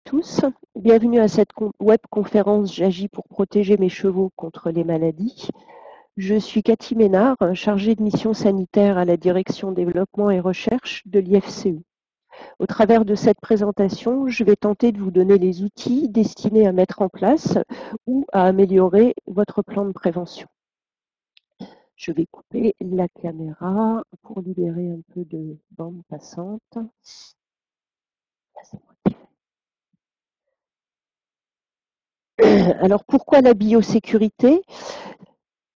tous, bienvenue à cette webconférence J'agis pour protéger mes chevaux contre les maladies. Je suis Cathy Ménard, chargée de mission sanitaire à la direction développement et recherche de l'IFCE. Au travers de cette présentation, je vais tenter de vous donner les outils destinés à mettre en place ou à améliorer votre plan de prévention. Je vais couper la caméra pour libérer un peu de bande passante. Alors pourquoi la biosécurité?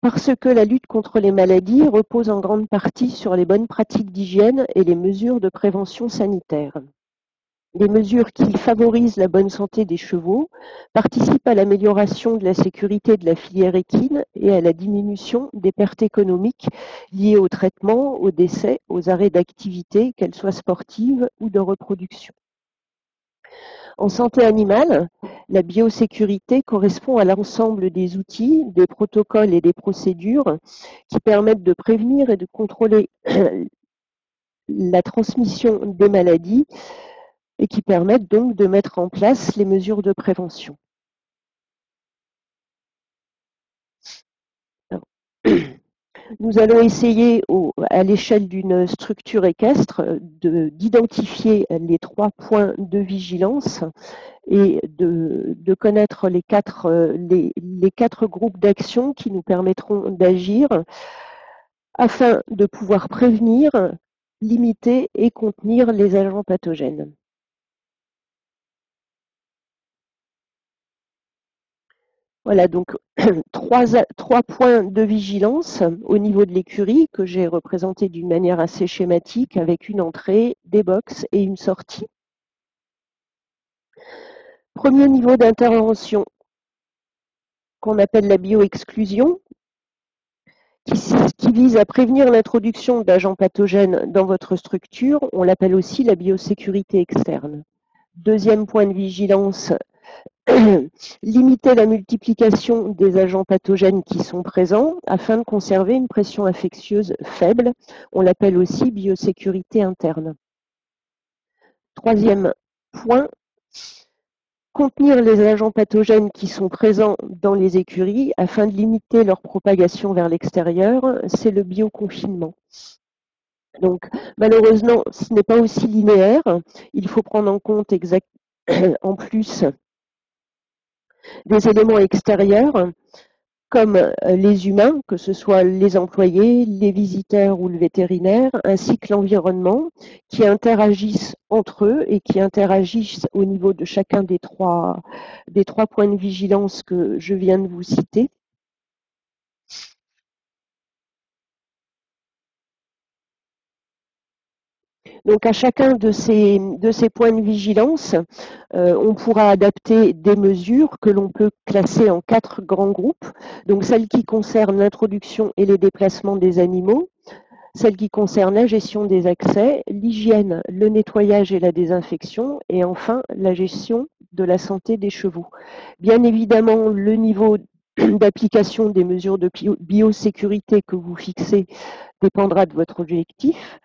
Parce que la lutte contre les maladies repose en grande partie sur les bonnes pratiques d'hygiène et les mesures de prévention sanitaire. Les mesures qui favorisent la bonne santé des chevaux participent à l'amélioration de la sécurité de la filière équine et à la diminution des pertes économiques liées au traitement, aux décès, aux arrêts d'activité, qu'elles soient sportives ou de reproduction. En santé animale, la biosécurité correspond à l'ensemble des outils, des protocoles et des procédures qui permettent de prévenir et de contrôler la transmission des maladies et qui permettent donc de mettre en place les mesures de prévention. Nous allons essayer, à l'échelle d'une structure équestre, d'identifier les 3 points de vigilance et de connaître les 4 groupes d'actions qui nous permettront d'agir afin de pouvoir prévenir, limiter et contenir les agents pathogènes. Voilà donc 3 points de vigilance au niveau de l'écurie que j'ai représenté d'une manière assez schématique avec une entrée, des box et une sortie. Premier niveau d'intervention qu'on appelle la bioexclusion, qui vise à prévenir l'introduction d'agents pathogènes dans votre structure. On l'appelle aussi la biosécurité externe. Deuxième point de vigilance, limiter la multiplication des agents pathogènes qui sont présents afin de conserver une pression infectieuse faible. On l'appelle aussi biosécurité interne. Troisième point, contenir les agents pathogènes qui sont présents dans les écuries afin de limiter leur propagation vers l'extérieur, c'est le bioconfinement. Donc malheureusement, ce n'est pas aussi linéaire. Il faut prendre en compte en plus des éléments extérieurs comme les humains, que ce soit les employés, les visiteurs ou le vétérinaire, ainsi que l'environnement, qui interagissent entre eux et qui interagissent au niveau de chacun des trois points de vigilance que je viens de vous citer. Donc à chacun de ces points de vigilance, on pourra adapter des mesures que l'on peut classer en 4 grands groupes. Donc celles qui concernent l'introduction et les déplacements des animaux, celles qui concernent la gestion des accès, l'hygiène, le nettoyage et la désinfection, et enfin la gestion de la santé des chevaux. Bien évidemment, le niveau d'application des mesures de biosécurité que vous fixez dépendra de votre objectif.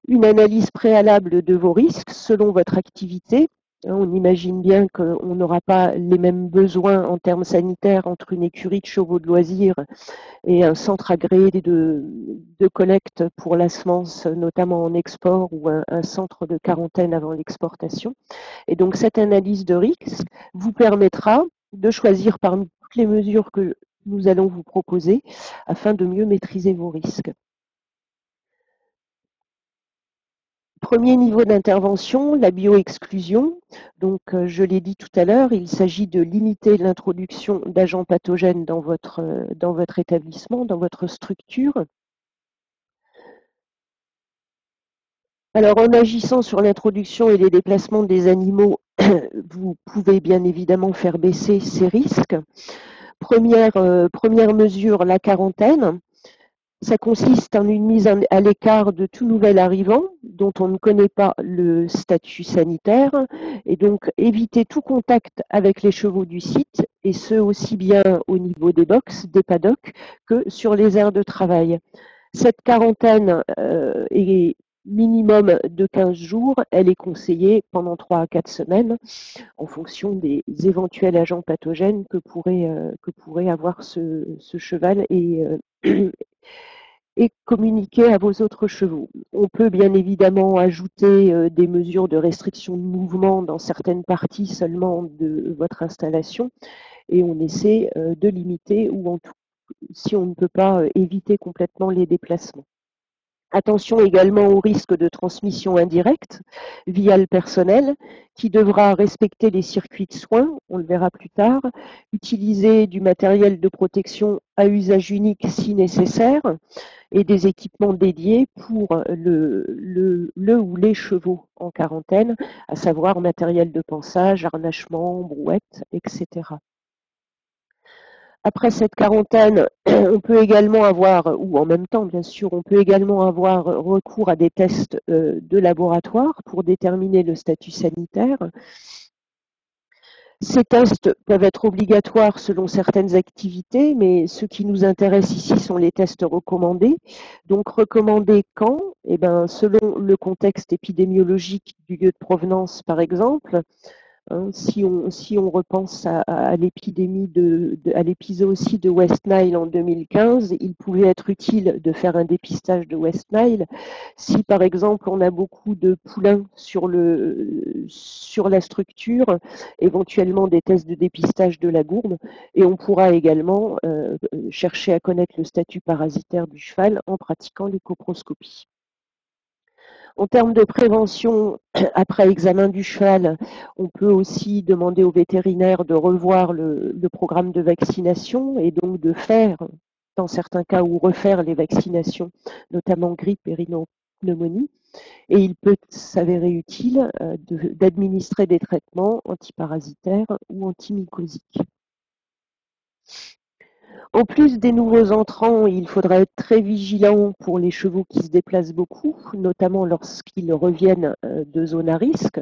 Une analyse préalable de vos risques selon votre activité. On imagine bien qu'on n'aura pas les mêmes besoins en termes sanitaires entre une écurie de chevaux de loisirs et un centre agréé de collecte pour la semence, notamment en export, ou un centre de quarantaine avant l'exportation. Et donc cette analyse de risque vous permettra de choisir parmi toutes les mesures que nous allons vous proposer afin de mieux maîtriser vos risques. Premier niveau d'intervention, la bioexclusion. Donc, je l'ai dit tout à l'heure, il s'agit de limiter l'introduction d'agents pathogènes dans votre établissement, dans votre structure. Alors, en agissant sur l'introduction et les déplacements des animaux, vous pouvez bien évidemment faire baisser ces risques. Première mesure, la quarantaine. Ça consiste en une mise à l'écart de tout nouvel arrivant dont on ne connaît pas le statut sanitaire et donc éviter tout contact avec les chevaux du site et ce aussi bien au niveau des box, des paddocks que sur les aires de travail. Cette quarantaine est minimum de 15 jours, elle est conseillée pendant 3 à 4 semaines en fonction des éventuels agents pathogènes que pourrait avoir ce cheval et communiquer à vos autres chevaux. On peut bien évidemment ajouter des mesures de restriction de mouvement dans certaines parties seulement de votre installation et on essaie de limiter ou en tout, si on ne peut pas éviter complètement les déplacements. Attention également au risque de transmission indirecte via le personnel qui devra respecter les circuits de soins, on le verra plus tard, utiliser du matériel de protection à usage unique si nécessaire et des équipements dédiés pour le ou les chevaux en quarantaine, à savoir matériel de pansage, harnachement, brouette, etc. Après cette quarantaine, on peut également avoir, ou en même temps bien sûr, on peut également avoir recours à des tests de laboratoire pour déterminer le statut sanitaire. Ces tests peuvent être obligatoires selon certaines activités, mais ce qui nous intéresse ici sont les tests recommandés. Donc recommandés quand? Eh ben, selon le contexte épidémiologique du lieu de provenance, par exemple. Hein, si on repense à l'épidémie à l'épizootie de West Nile en 2015, il pouvait être utile de faire un dépistage de West Nile. Si par exemple on a beaucoup de poulains sur la structure, éventuellement des tests de dépistage de la gourme, et on pourra également chercher à connaître le statut parasitaire du cheval en pratiquant l'écoproscopie. En termes de prévention, après examen du cheval, on peut aussi demander au vétérinaire de revoir le programme de vaccination et donc de faire, dans certains cas, ou refaire les vaccinations, notamment grippe et rhinopneumonie. Et il peut s'avérer utile d'administrer des traitements antiparasitaires ou antimycosiques. En plus des nouveaux entrants, il faudra être très vigilant pour les chevaux qui se déplacent beaucoup, notamment lorsqu'ils reviennent de zones à risque,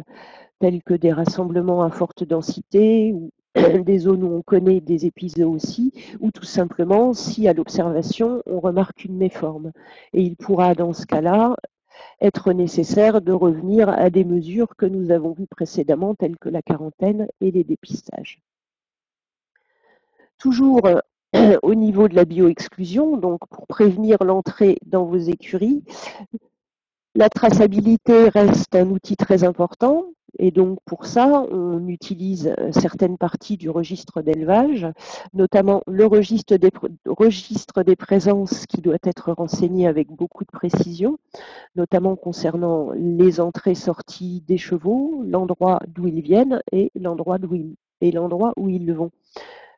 telles que des rassemblements à forte densité ou des zones où on connaît des épisodes aussi, ou tout simplement si à l'observation on remarque une méforme. Et il pourra dans ce cas-là être nécessaire de revenir à des mesures que nous avons vues précédemment, telles que la quarantaine et les dépistages. Toujours au niveau de la bioexclusion, donc pour prévenir l'entrée dans vos écuries, la traçabilité reste un outil très important et donc pour ça, on utilise certaines parties du registre d'élevage, notamment le registre des présences qui doit être renseigné avec beaucoup de précision, notamment concernant les entrées-sorties des chevaux, l'endroit d'où ils viennent et l'endroit où ils vont.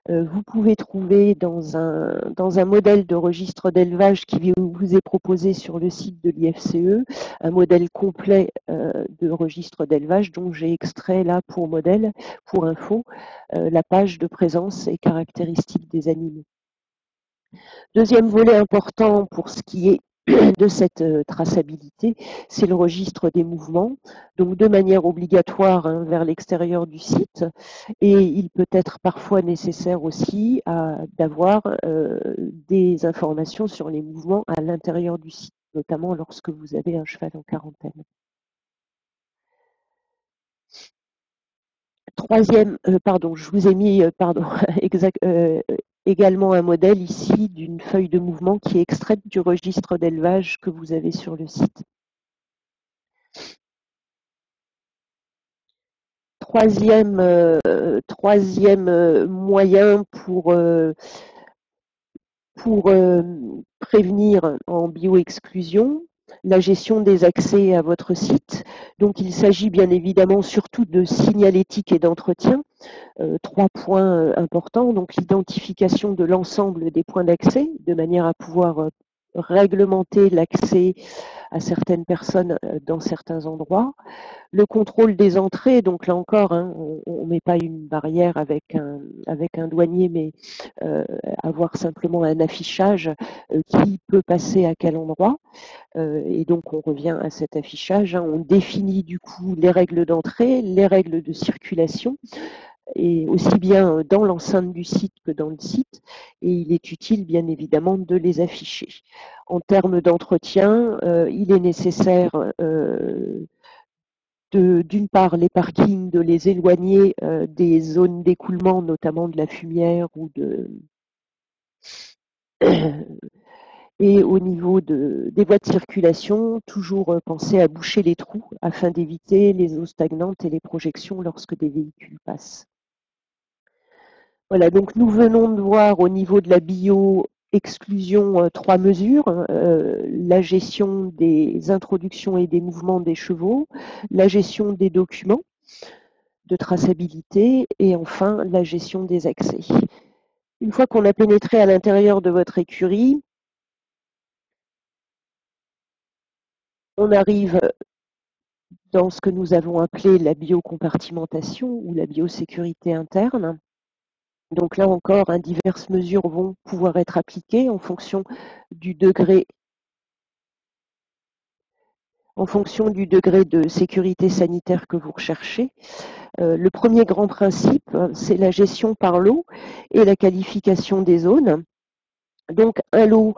Vous pouvez trouver dans un modèle de registre d'élevage qui vous est proposé sur le site de l'IFCE, un modèle complet de registre d'élevage dont j'ai extrait là pour modèle, pour info, la page de présence et caractéristiques des animaux. Deuxième volet important pour ce qui est de cette traçabilité, c'est le registre des mouvements, donc de manière obligatoire vers l'extérieur du site, et il peut être parfois nécessaire aussi d'avoir des informations sur les mouvements à l'intérieur du site, notamment lorsque vous avez un cheval en quarantaine. Troisième, pardon, je vous ai mis également un modèle ici d'une feuille de mouvement qui est extraite du registre d'élevage que vous avez sur le site. Troisième moyen pour prévenir en bioexclusion, la gestion des accès à votre site. Donc il s'agit bien évidemment surtout de signalétique et d'entretien. 3 points importants, donc l'identification de l'ensemble des points d'accès, de manière à pouvoir réglementer l'accès à certaines personnes dans certains endroits. Le contrôle des entrées, donc là encore, on ne met pas une barrière avec un douanier, mais avoir simplement un affichage qui peut passer à quel endroit. Et donc on revient à cet affichage, on définit du coup les règles d'entrée, les règles de circulation, et aussi bien dans l'enceinte du site que dans le site, et il est utile bien évidemment de les afficher. En termes d'entretien, il est nécessaire d'une part les parkings, de les éloigner des zones d'écoulement, notamment de la fumière ou de et au niveau des voies de circulation, toujours penser à boucher les trous afin d'éviter les eaux stagnantes et les projections lorsque des véhicules passent. Voilà, donc nous venons de voir au niveau de la bio-exclusion 3 mesures, la gestion des introductions et des mouvements des chevaux, la gestion des documents de traçabilité et enfin la gestion des accès. Une fois qu'on a pénétré à l'intérieur de votre écurie, on arrive dans ce que nous avons appelé la biocompartimentation ou la biosécurité interne. Donc là encore, diverses mesures vont pouvoir être appliquées du degré, en fonction du degré de sécurité sanitaire que vous recherchez. Le premier grand principe, c'est la gestion par lot et la qualification des zones. Donc un lot,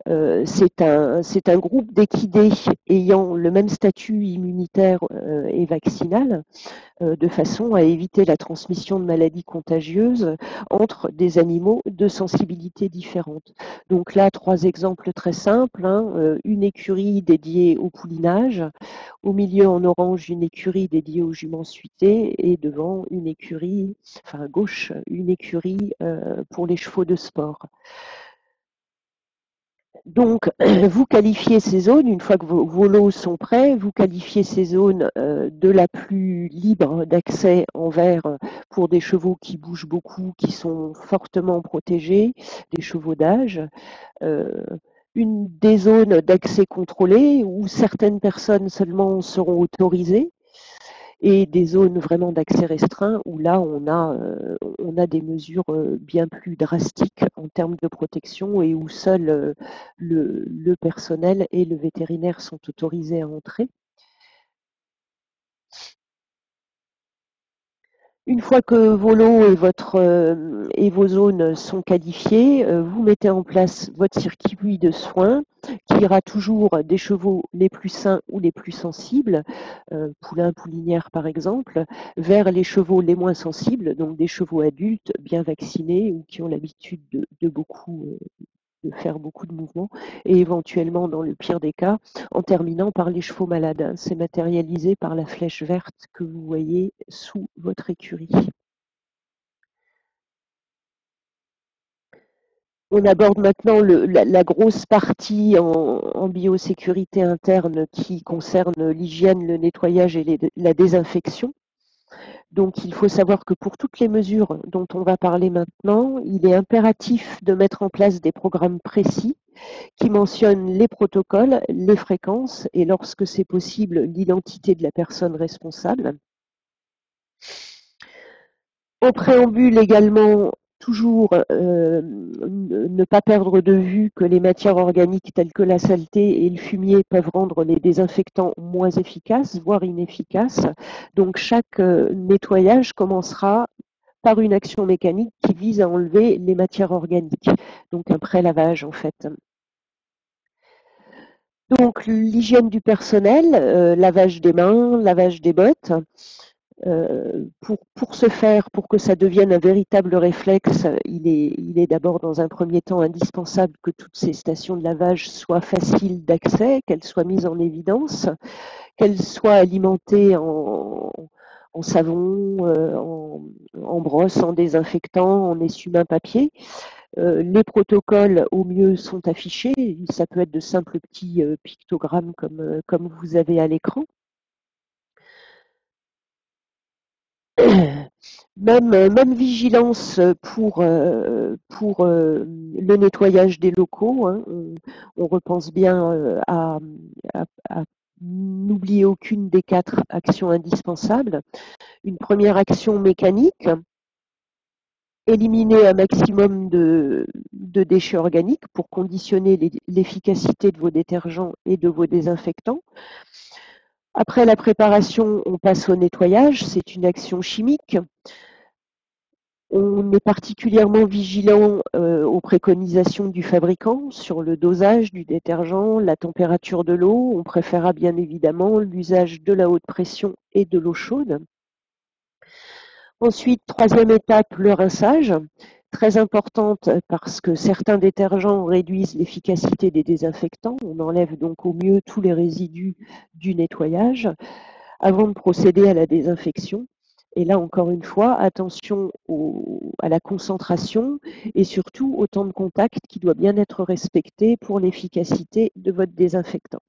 c'est un groupe d'équidés ayant le même statut immunitaire et vaccinal, de façon à éviter la transmission de maladies contagieuses entre des animaux de sensibilités différentes. Donc là, 3 exemples très simples, une écurie dédiée au poulinage, au milieu en orange une écurie dédiée aux juments suités et devant une écurie, enfin à gauche, une écurie pour les chevaux de sport. Donc, vous qualifiez ces zones, une fois que vos lots sont prêts, vous qualifiez ces zones de la plus libre d'accès en vert pour des chevaux qui bougent beaucoup, qui sont fortement protégés, des chevaux d'âge. Euh, une des zones d'accès contrôlé où certaines personnes seulement seront autorisées et des zones vraiment d'accès restreint où là on a des mesures bien plus drastiques en termes de protection et où seul le personnel et le vétérinaire sont autorisés à entrer. Une fois que vos lots et vos zones sont qualifiés, vous mettez en place votre circuit de soins qui ira toujours des chevaux les plus sains ou les plus sensibles, poulains, poulinières par exemple, vers les chevaux les moins sensibles, donc des chevaux adultes bien vaccinés ou qui ont l'habitude de faire beaucoup de mouvements et éventuellement, dans le pire des cas, en terminant par les chevaux malades. C'est matérialisé par la flèche verte que vous voyez sous votre écurie. On aborde maintenant la grosse partie en biosécurité interne qui concerne l'hygiène, le nettoyage et la désinfection. Donc, il faut savoir que pour toutes les mesures dont on va parler maintenant, il est impératif de mettre en place des programmes précis qui mentionnent les protocoles, les fréquences et, lorsque c'est possible, l'identité de la personne responsable. Au préambule également, toujours ne pas perdre de vue que les matières organiques telles que la saleté et le fumier peuvent rendre les désinfectants moins efficaces, voire inefficaces. Donc chaque nettoyage commencera par une action mécanique qui vise à enlever les matières organiques, donc un pré-lavage en fait. Donc l'hygiène du personnel, lavage des mains, lavage des bottes. Pour ce faire, pour que ça devienne un véritable réflexe, il est d'abord dans un premier temps indispensable que toutes ces stations de lavage soient faciles d'accès, qu'elles soient mises en évidence, qu'elles soient alimentées en savon, en brosse, en désinfectant, en essuie-mains papier. Les protocoles au mieux sont affichés, ça peut être de simples petits pictogrammes comme vous avez à l'écran. Même vigilance pour le nettoyage des locaux. On repense bien à n'oublier aucune des 4 actions indispensables. Une première action mécanique, éliminer un maximum de déchets organiques pour conditionner l'efficacité de vos détergents et de vos désinfectants. Après la préparation, on passe au nettoyage. C'est une action chimique. On est particulièrement vigilant aux préconisations du fabricant sur le dosage du détergent, la température de l'eau. On préférera bien évidemment l'usage de la haute pression et de l'eau chaude. Ensuite, troisième étape, le rinçage. Très importante parce que certains détergents réduisent l'efficacité des désinfectants. On enlève donc au mieux tous les résidus du nettoyage avant de procéder à la désinfection. Et là, encore une fois, attention à la concentration et surtout au temps de contact qui doit bien être respecté pour l'efficacité de votre désinfectant.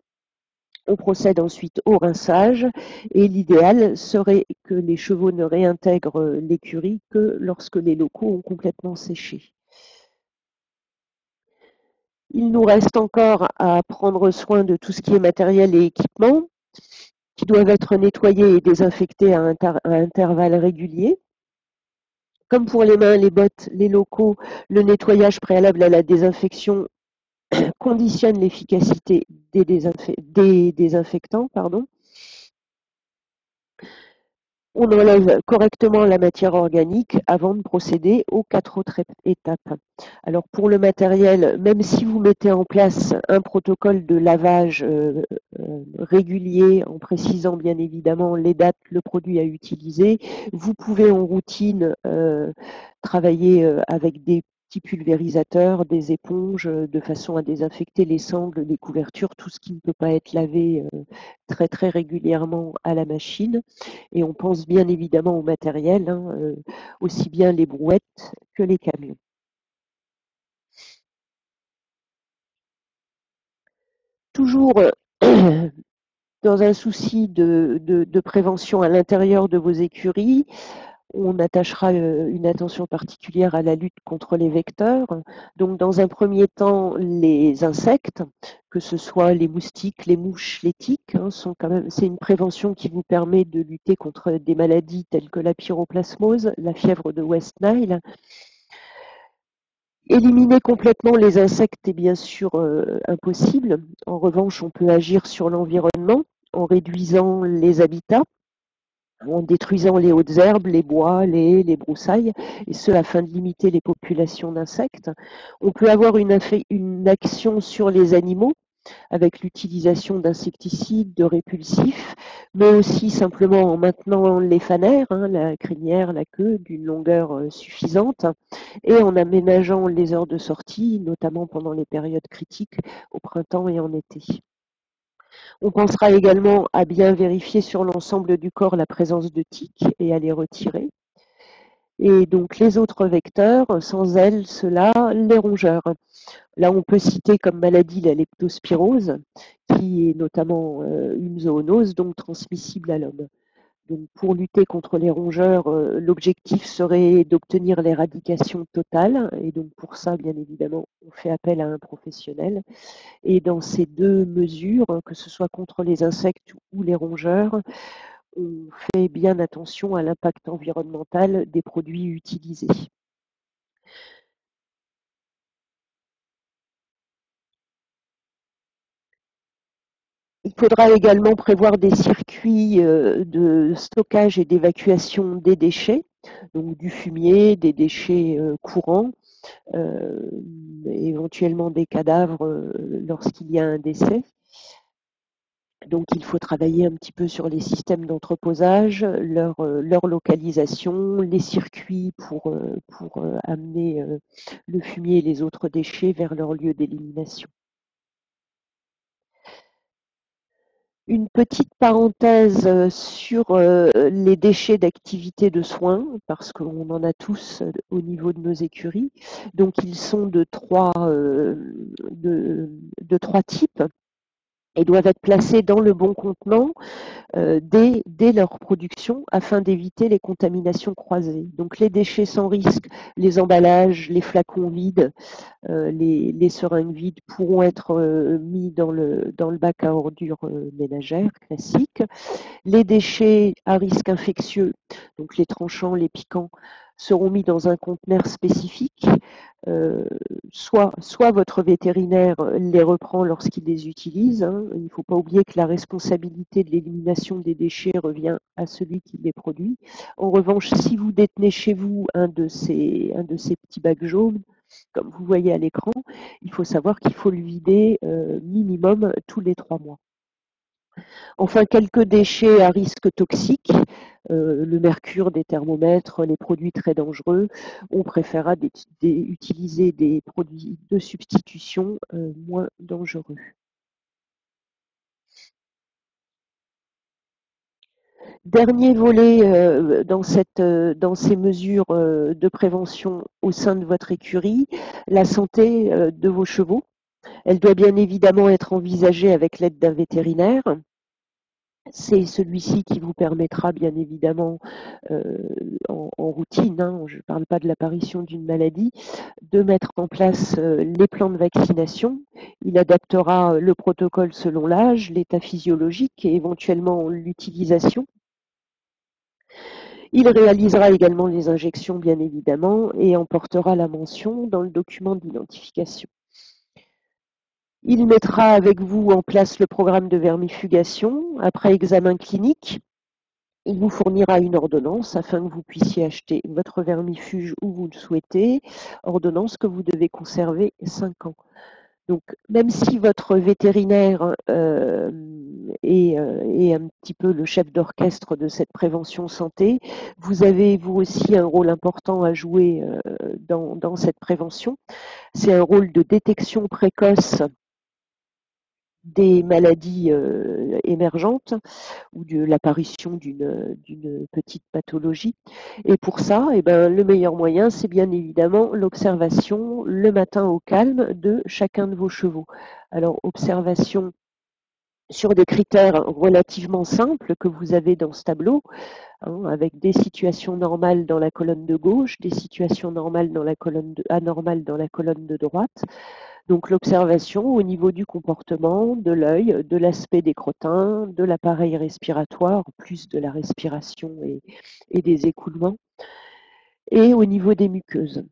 On procède ensuite au rinçage et l'idéal serait que les chevaux ne réintègrent l'écurie que lorsque les locaux ont complètement séché. Il nous reste encore à prendre soin de tout ce qui est matériel et équipement qui doivent être nettoyés et désinfectés à intervalles réguliers. Comme pour les mains, les bottes, les locaux, le nettoyage préalable à la désinfection conditionne l'efficacité des désinfectants. On enlève correctement la matière organique avant de procéder aux 4 autres étapes. Alors pour le matériel, même si vous mettez en place un protocole de lavage régulier en précisant bien évidemment les dates, le produit à utiliser, vous pouvez en routine travailler avec des petits pulvérisateurs, des éponges, de façon à désinfecter les sangles, les couvertures, tout ce qui ne peut pas être lavé très très régulièrement à la machine. Et on pense bien évidemment au matériel, aussi bien les brouettes que les camions. Toujours dans un souci de prévention à l'intérieur de vos écuries, on attachera une attention particulière à la lutte contre les vecteurs. Donc, dans un premier temps, les insectes, que ce soit les moustiques, les mouches, les tiques, sont quand même, c'est une prévention qui vous permet de lutter contre des maladies telles que la pyroplasmose, la fièvre de West Nile. Éliminer complètement les insectes est bien sûr impossible. En revanche, on peut agir sur l'environnement en réduisant les habitats, en détruisant les hautes herbes, les bois, les haies, les broussailles, et ce afin de limiter les populations d'insectes. On peut avoir une action sur les animaux avec l'utilisation d'insecticides, de répulsifs, mais aussi simplement en maintenant les fanères, la crinière, la queue, d'une longueur suffisante, et en aménageant les heures de sortie, notamment pendant les périodes critiques au printemps et en été. On pensera également à bien vérifier sur l'ensemble du corps la présence de tiques et à les retirer. Et donc les autres vecteurs, sans elles, ceux-là, les rongeurs. Là, on peut citer comme maladie la leptospirose, qui est notamment une zoonose, donc transmissible à l'homme. Donc, pour lutter contre les rongeurs, l'objectif serait d'obtenir l'éradication totale. Et donc, pour ça, bien évidemment, on fait appel à un professionnel. Et dans ces deux mesures, que ce soit contre les insectes ou les rongeurs, on fait bien attention à l'impact environnemental des produits utilisés. Il faudra également prévoir des circuits de stockage et d'évacuation des déchets, donc du fumier, des déchets courants, éventuellement des cadavres lorsqu'il y a un décès. Donc il faut travailler un petit peu sur les systèmes d'entreposage, leur localisation, les circuits pour amener le fumier et les autres déchets vers leur lieu d'élimination. Une petite parenthèse sur les déchets d'activité de soins, parce qu'on en a tous au niveau de nos écuries. Donc ils sont de trois types et doivent être placés dans le bon contenant dès leur production afin d'éviter les contaminations croisées. Donc les déchets sans risque, les emballages, les flacons vides, les seringues vides pourront être mis dans le bac à ordures ménagères classique. Les déchets à risque infectieux, donc les tranchants, les piquants, seront mis dans un conteneur spécifique. Soit votre vétérinaire les reprend lorsqu'il les utilise. Hein. Il ne faut pas oublier que la responsabilité de l'élimination des déchets revient à celui qui les produit. En revanche, si vous détenez chez vous un de ces petits bacs jaunes, comme vous voyez à l'écran, il faut savoir qu'il faut le vider minimum tous les 3 mois. Enfin, quelques déchets à risque toxique, le mercure des thermomètres, les produits très dangereux, on préférera utiliser des produits de substitution moins dangereux. Dernier volet dans ces mesures de prévention au sein de votre écurie, la santé de vos chevaux. Elle doit bien évidemment être envisagée avec l'aide d'un vétérinaire. C'est celui-ci qui vous permettra bien évidemment en routine, hein, je ne parle pas de l'apparition d'une maladie, de mettre en place les plans de vaccination. Il adaptera le protocole selon l'âge, l'état physiologique et éventuellement l'utilisation. Il réalisera également les injections bien évidemment et emportera la mention dans le document d'identification. Il mettra avec vous en place le programme de vermifugation après examen clinique. Il vous fournira une ordonnance afin que vous puissiez acheter votre vermifuge où vous le souhaitez, ordonnance que vous devez conserver 5 ans. Donc, même si votre vétérinaire est un petit peu le chef d'orchestre de cette prévention santé, vous avez vous aussi un rôle important à jouer dans cette prévention. C'est un rôle de détection précoce des maladies émergentes ou de l'apparition d'une petite pathologie. Et pour ça, eh ben, le meilleur moyen, c'est bien évidemment l'observation le matin au calme de chacun de vos chevaux. Alors, observation sur des critères relativement simples que vous avez dans ce tableau, hein, avec des situations normales dans la colonne de gauche, des situations normales dans la colonne anormales dans la colonne de droite. Donc l'observation au niveau du comportement, de l'œil, de l'aspect des crottins, de l'appareil respiratoire, plus de la respiration et des écoulements, et au niveau des muqueuses.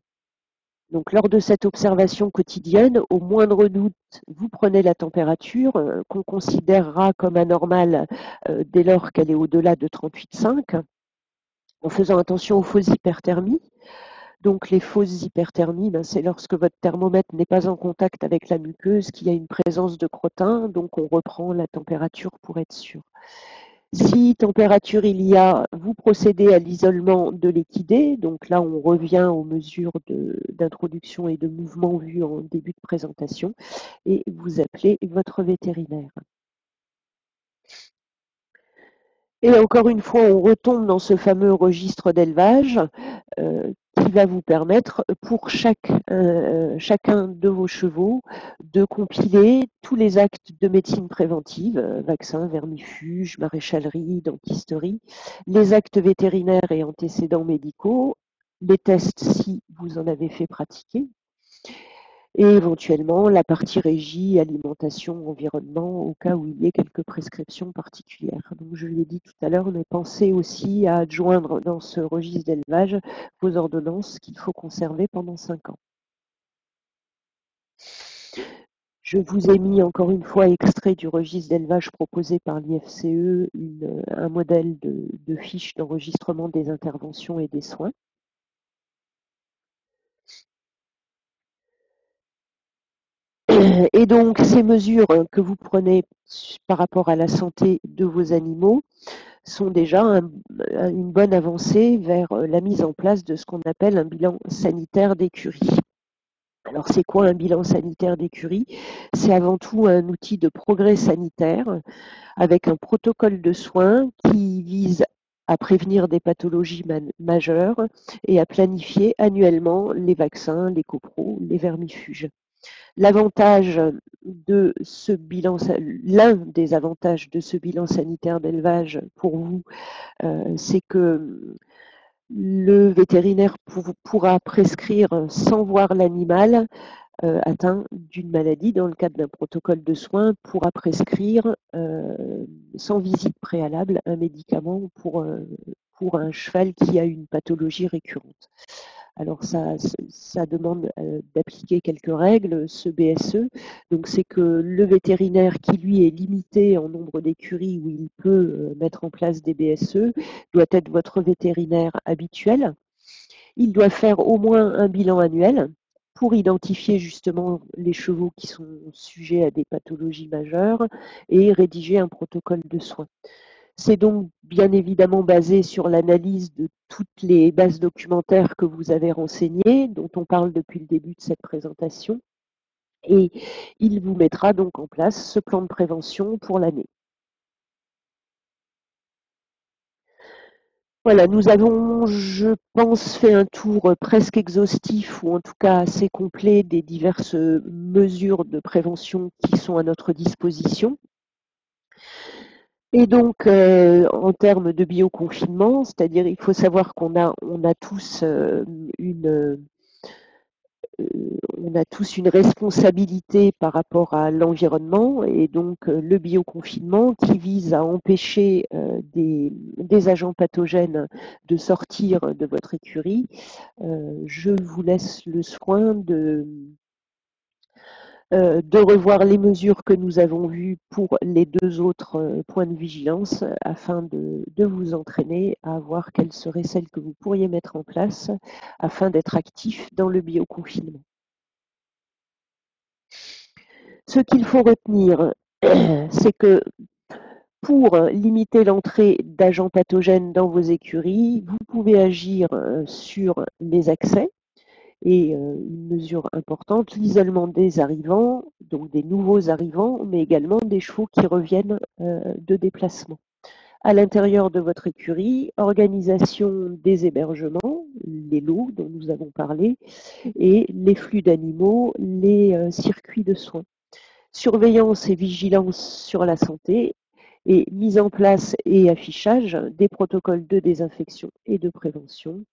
Donc lors de cette observation quotidienne, au moindre doute, vous prenez la température qu'on considérera comme anormale dès lors qu'elle est au-delà de 38,5, en faisant attention aux fausses hyperthermies. Donc les fausses hyperthermies, c'est lorsque votre thermomètre n'est pas en contact avec la muqueuse, qu'il y a une présence de crottin, donc on reprend la température pour être sûr. Si température il y a, vous procédez à l'isolement de l'équidé, donc là on revient aux mesures d'introduction et de mouvement vues en début de présentation, et vous appelez votre vétérinaire. Et encore une fois, on retombe dans ce fameux registre d'élevage qui va vous permettre pour chacun de vos chevaux de compiler tous les actes de médecine préventive, vaccins, vermifuges, maréchalerie, dentisterie, les actes vétérinaires et antécédents médicaux, les tests si vous en avez fait pratiquer, et éventuellement la partie régie, alimentation, environnement, au cas où il y ait quelques prescriptions particulières. Donc je l'ai dit tout à l'heure, mais pensez aussi à adjoindre dans ce registre d'élevage vos ordonnances qu'il faut conserver pendant 5 ans. Je vous ai mis encore une fois extrait du registre d'élevage proposé par l'IFCE, un modèle de fiche d'enregistrement des interventions et des soins. Et donc, ces mesures que vous prenez par rapport à la santé de vos animaux sont déjà une bonne avancée vers la mise en place de ce qu'on appelle un bilan sanitaire d'écurie. Alors, c'est quoi un bilan sanitaire d'écurie? C'est avant tout un outil de progrès sanitaire avec un protocole de soins qui vise à prévenir des pathologies majeures et à planifier annuellement les vaccins, les copros, les vermifuges. L'avantage de ce bilan, l'un des avantages de ce bilan sanitaire d'élevage pour vous, c'est que le vétérinaire pourra prescrire sans voir l'animal atteint d'une maladie dans le cadre d'un protocole de soins, pourra prescrire sans visite préalable un médicament pour pour un cheval qui a une pathologie récurrente. Alors ça demande d'appliquer quelques règles, ce BSE. Donc c'est que le vétérinaire qui lui est limité en nombre d'écuries où il peut mettre en place des BSE doit être votre vétérinaire habituel. Il doit faire au moins un bilan annuel pour identifier justement les chevaux qui sont sujets à des pathologies majeures et rédiger un protocole de soins. C'est donc bien évidemment basé sur l'analyse de toutes les bases documentaires que vous avez renseignées, dont on parle depuis le début de cette présentation, et il vous mettra donc en place ce plan de prévention pour l'année. Voilà, nous avons, je pense, fait un tour presque exhaustif ou en tout cas assez complet des diverses mesures de prévention qui sont à notre disposition. Et donc, en termes de bioconfinement, c'est-à-dire il faut savoir qu'on a tous on a tous une responsabilité par rapport à l'environnement et donc le bioconfinement qui vise à empêcher des agents pathogènes de sortir de votre écurie. Je vous laisse le soin de revoir les mesures que nous avons vues pour les deux autres points de vigilance afin de vous entraîner à voir quelles seraient celles que vous pourriez mettre en place afin d'être actif dans le bioconfinement. Ce qu'il faut retenir, c'est que pour limiter l'entrée d'agents pathogènes dans vos écuries, vous pouvez agir sur les accès et une mesure importante, l'isolement des arrivants, donc des nouveaux arrivants, mais également des chevaux qui reviennent de déplacement. À l'intérieur de votre écurie, organisation des hébergements, les lots dont nous avons parlé, et les flux d'animaux, les circuits de soins. Surveillance et vigilance sur la santé et mise en place et affichage des protocoles de désinfection et de prévention.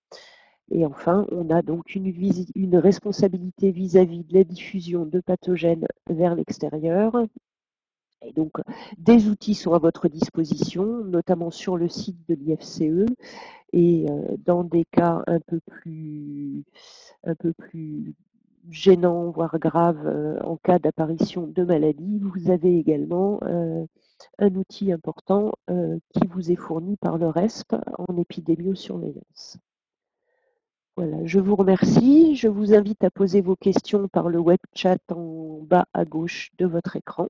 Et enfin, on a donc une responsabilité vis-à-vis de la diffusion de pathogènes vers l'extérieur. Et donc, des outils sont à votre disposition, notamment sur le site de l'IFCE. Et dans des cas un peu plus gênants, voire graves, en cas d'apparition de maladie, vous avez également un outil important qui vous est fourni par le RESP en épidémiosurveillance. Voilà, je vous remercie. Je vous invite à poser vos questions par le web chat en bas à gauche de votre écran.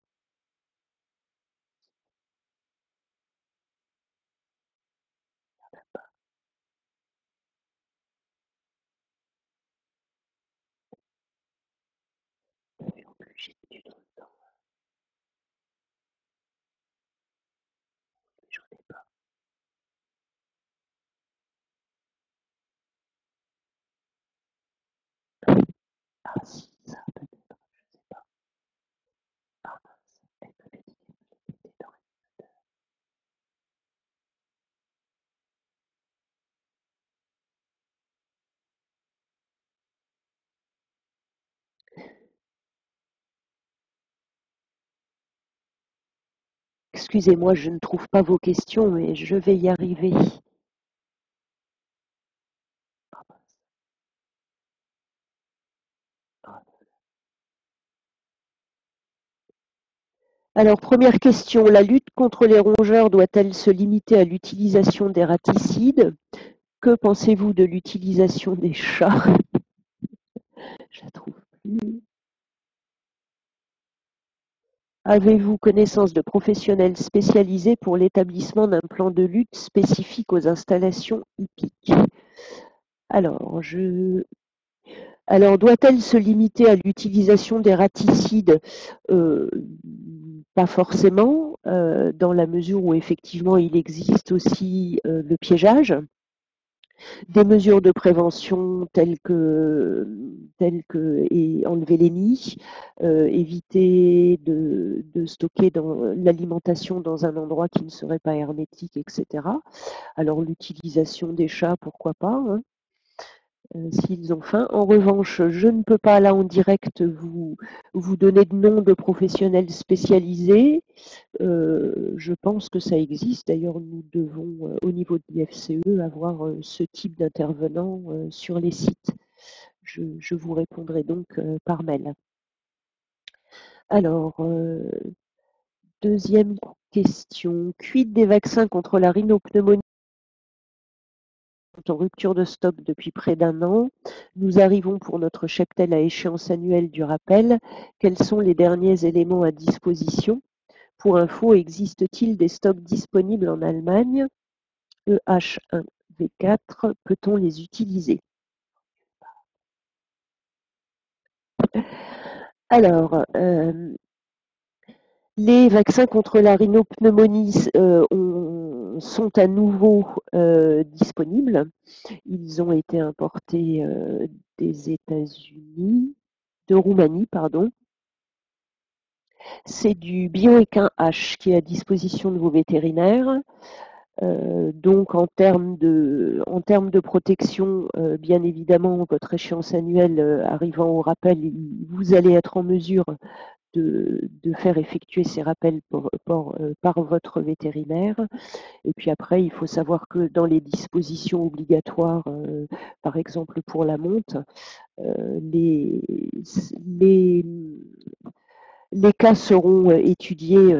Ah si, ça peut-être, je sais pas. Ah mince, elle m'avait dit qu'elle était dans Excusez-moi, je ne trouve pas vos questions, mais je vais y arriver. Ah mince. Ah. Alors, première question, la lutte contre les rongeurs doit-elle se limiter à l'utilisation des raticides? Que pensez-vous de l'utilisation des chats? Je la trouve plus. Avez-vous connaissance de professionnels spécialisés pour l'établissement d'un plan de lutte spécifique aux installations hippiques? Alors, doit-elle se limiter à l'utilisation des raticides? Euh, Pas forcément, dans la mesure où effectivement il existe aussi le piégeage. Des mesures de prévention telles que enlever les nids, éviter de stocker l'alimentation dans un endroit qui ne serait pas hermétique, etc. Alors l'utilisation des chats, pourquoi pas, hein. s'ils ont faim. En revanche, je ne peux pas là en direct vous donner de nom de professionnels spécialisés. Je pense que ça existe. D'ailleurs, nous devons, au niveau de l'IFCE, avoir ce type d'intervenants sur les sites. Je vous répondrai donc par mail. Alors, deuxième question. Quid des vaccins contre la rhinopneumonie en rupture de stock depuis près d'un an? Nous arrivons pour notre cheptel à échéance annuelle du rappel. Quels sont les derniers éléments à disposition? Pour info, existe-t-il des stocks disponibles en Allemagne? EH1V4, peut-on les utiliser? Alors, les vaccins contre la rhinopneumonie sont à nouveau disponibles. Ils ont été importés des États-Unis, de Roumanie, pardon. C'est du bioéquin H qui est à disposition de vos vétérinaires. Donc en termes de protection, bien évidemment, votre échéance annuelle arrivant au rappel, vous allez être en mesure de faire effectuer ces rappels par votre vétérinaire. Et puis après, il faut savoir que dans les dispositions obligatoires, par exemple pour la monte, les, les, les cas seront étudiés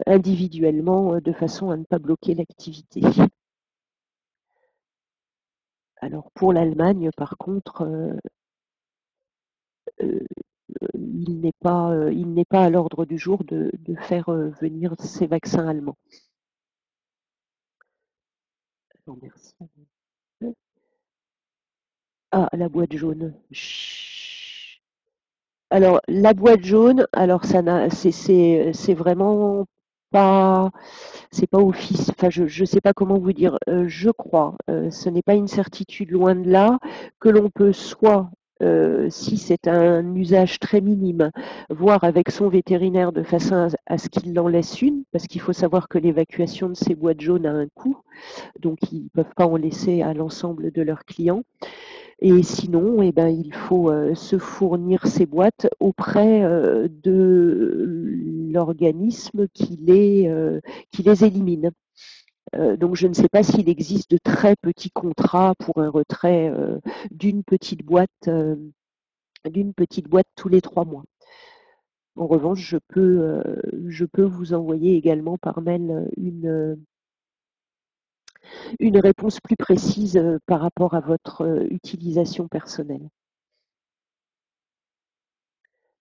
individuellement de façon à ne pas bloquer l'activité. Alors pour l'Allemagne, par contre, il n'est pas à l'ordre du jour de faire venir ces vaccins allemands. Alors, merci. Ah, la boîte jaune. Chut. Alors la boîte jaune, alors ça n'a, c'est vraiment pas, c'est pas office. Enfin, je sais pas comment vous dire. Je crois, ce n'est pas une certitude loin de là, que l'on peut soit si c'est un usage très minime, voir avec son vétérinaire de façon à ce qu'il en laisse une, parce qu'il faut savoir que l'évacuation de ces boîtes jaunes a un coût, donc ils ne peuvent pas en laisser à l'ensemble de leurs clients. Et sinon, eh ben, il faut se fournir ces boîtes auprès de l'organisme qui les élimine. Donc je ne sais pas s'il existe de très petits contrats pour un retrait d'une petite boîte, tous les 3 mois. En revanche, je peux vous envoyer également par mail une réponse plus précise par rapport à votre utilisation personnelle.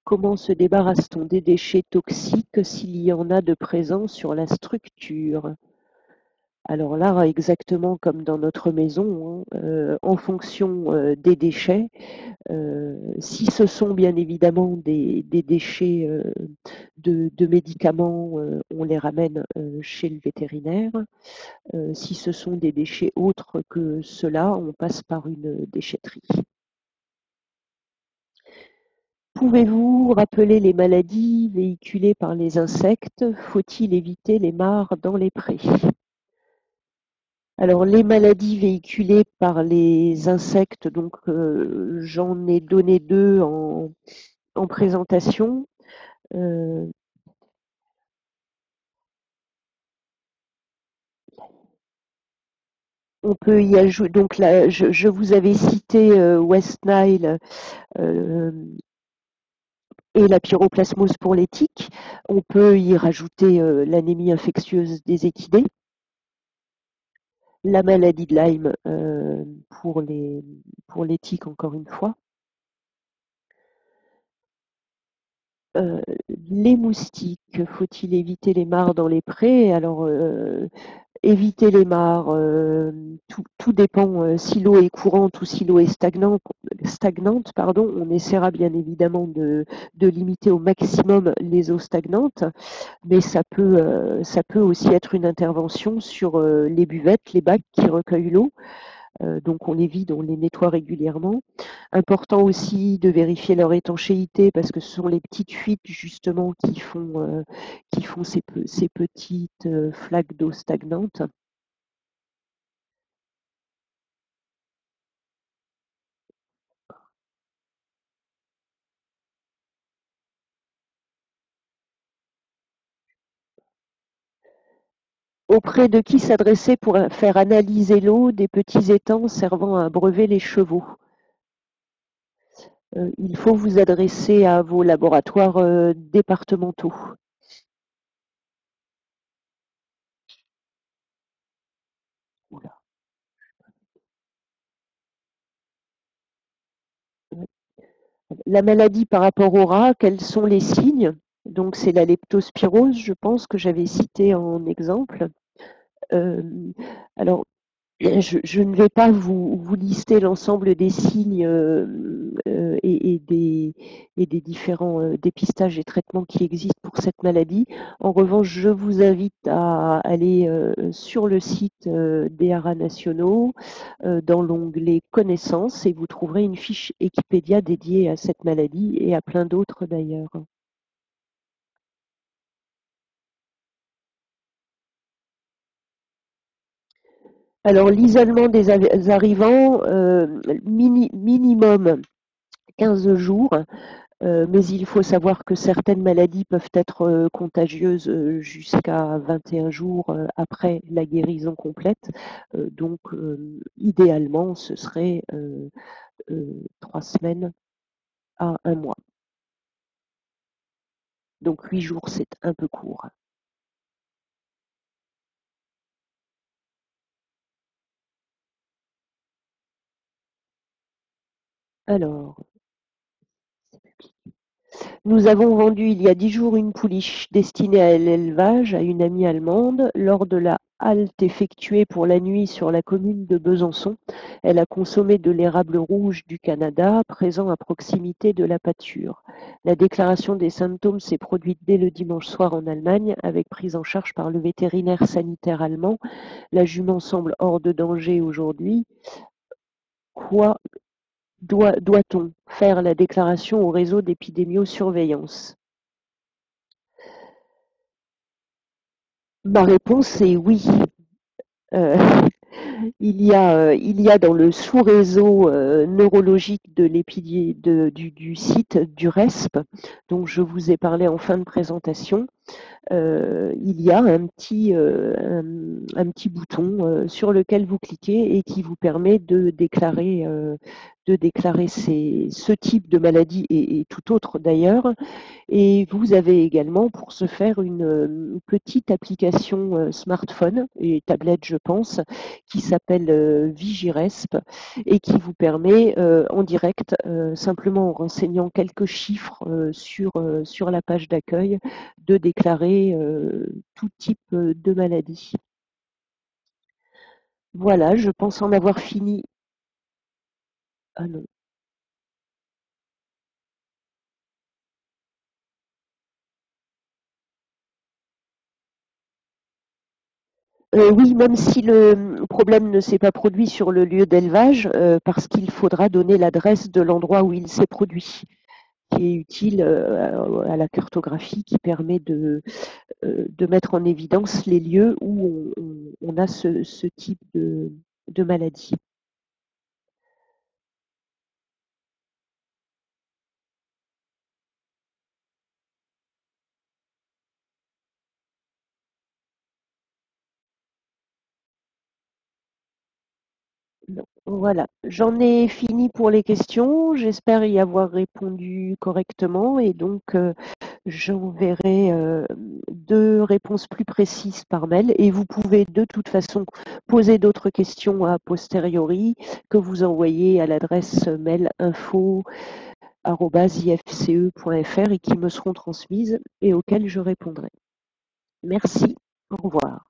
Comment se débarrasse-t-on des déchets toxiques s'il y en a de présents sur la structure? Alors là, exactement comme dans notre maison, hein, en fonction des déchets, si ce sont bien évidemment des déchets de médicaments, on les ramène chez le vétérinaire. Si ce sont des déchets autres que cela, on passe par une déchetterie. Pouvez-vous rappeler les maladies véhiculées par les insectes? Faut-il éviter les mares dans les prés? Alors les maladies véhiculées par les insectes, donc j'en ai donné 2 en présentation. Euh, on peut y ajouter, donc là, je vous avais cité West Nile euh, et la pyroplasmose pour les tiques. On peut y rajouter l'anémie infectieuse des équidés, la maladie de Lyme pour les tiques, encore une fois. Euh, les moustiques, faut-il éviter les mares dans les prés? Alors, éviter les mares, tout dépend si l'eau est courante ou si l'eau est stagnante, pardon. On essaiera bien évidemment de limiter au maximum les eaux stagnantes, mais ça peut aussi être une intervention sur les buvettes, les bacs qui recueillent l'eau. Donc on les vide, on les nettoie régulièrement. Important aussi de vérifier leur étanchéité parce que ce sont les petites fuites justement qui font ces petites flaques d'eau stagnante. Auprès de qui s'adresser pour faire analyser l'eau des petits étangs servant à abreuver les chevaux? Il faut vous adresser à vos laboratoires départementaux. Oula. La maladie par rapport au rat, quels sont les signes? Donc c'est la leptospirose, je pense, que j'avais cité en exemple. Euh, alors, je ne vais pas vous lister l'ensemble des signes et des différents dépistages et traitements qui existent pour cette maladie. En revanche, je vous invite à aller sur le site des haras nationaux, dans l'onglet Connaissances, et vous trouverez une fiche Wikipédia dédiée à cette maladie et à plein d'autres d'ailleurs. Alors, l'isolement des arrivants, minimum 15 jours. Mais il faut savoir que certaines maladies peuvent être contagieuses jusqu'à 21 jours après la guérison complète. Donc, idéalement, ce serait 3 semaines à un mois. Donc, 8 jours, c'est un peu court. Alors, nous avons vendu il y a 10 jours une pouliche destinée à l'élevage à une amie allemande. Lors de la halte effectuée pour la nuit sur la commune de Besançon, elle a consommé de l'érable rouge du Canada, présent à proximité de la pâture. La déclaration des symptômes s'est produite dès le dimanche soir en Allemagne, avec prise en charge par le vétérinaire sanitaire allemand. La jument semble hors de danger aujourd'hui. Quoi doit-on faire la déclaration au réseau d'épidémiosurveillance? Ma réponse est oui. Euh, il y a dans le sous-réseau neurologique du site du RESP, dont je vous ai parlé en fin de présentation, il y a un petit bouton sur lequel vous cliquez et qui vous permet de déclarer ce type de maladie et tout autre d'ailleurs. Et vous avez également pour ce faire une petite application smartphone et tablette, je pense, qui s'appelle Vigiresp et qui vous permet en direct, simplement en renseignant quelques chiffres sur la page d'accueil, de déclarer tout type de maladie. Voilà, je pense en avoir fini. Ah non. Oui, même si le problème ne s'est pas produit sur le lieu d'élevage, parce qu'il faudra donner l'adresse de l'endroit où il s'est produit, qui est utile à la cartographie, qui permet de mettre en évidence les lieux où on a ce type de maladie. Non. Voilà, j'en ai fini pour les questions. J'espère y avoir répondu correctement et donc j'enverrai 2 réponses plus précises par mail et vous pouvez de toute façon poser d'autres questions a posteriori que vous envoyez à l'adresse mail info@ifce.fr et qui me seront transmises et auxquelles je répondrai. Merci, au revoir.